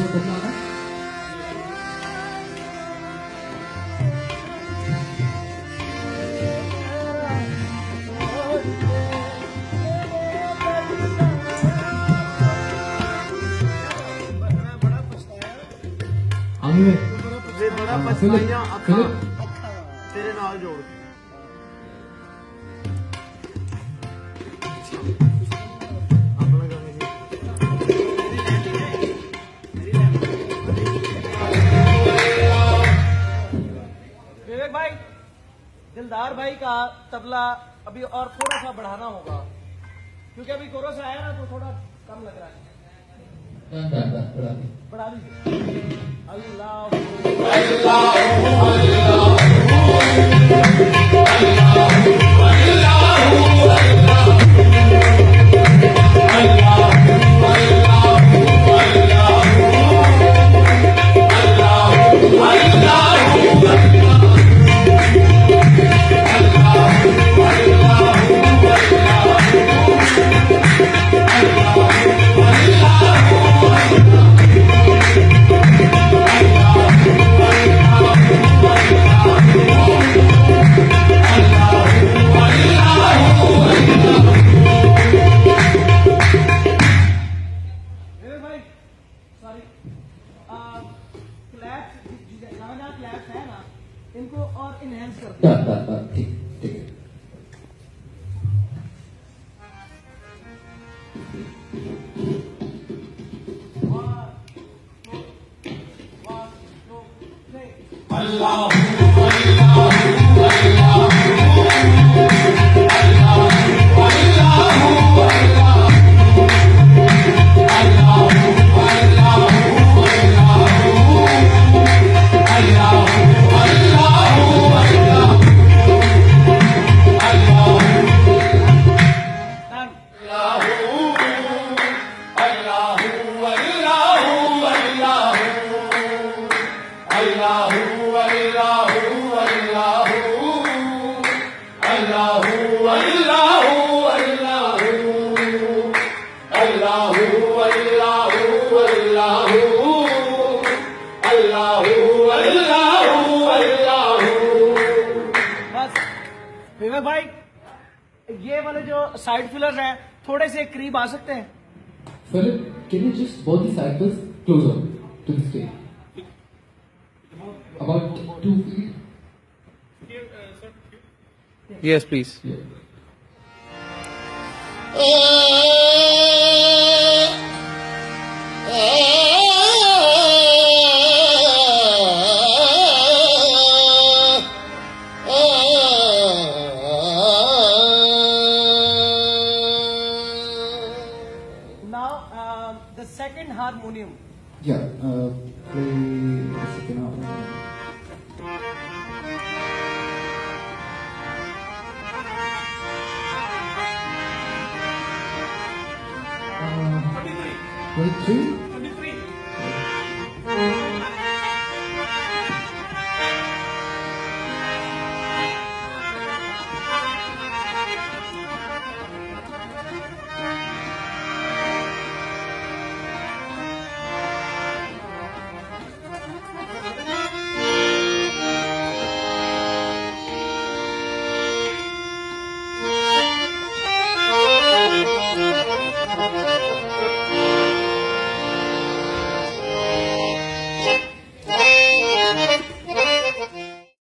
दूसरा तबला आना। आगे में बड़ा पछताइयां अखा तेरे नाल जोड़ अपना गाने विवेक भाई, दिलदार भाई का तबला अभी और थोड़ा सा बढ़ाना होगा, क्योंकि अभी कोरस आया ना तो थोड़ा कम लग रहा है। बढ़ा दीजिए। अल्लाह क्लैप्स है ना, इनको और इनहेंस करते हैं। ठीक है। विवेक भाई, ये वाले जो साइड फिलर्स हैं थोड़े से करीब आ सकते हैं? Philip, can you just both the cycles closer to the stage? About 2 feet. Yes, please. Yeah. Now, the second harmonium. Yeah, play the second harmonium. Uh, 23.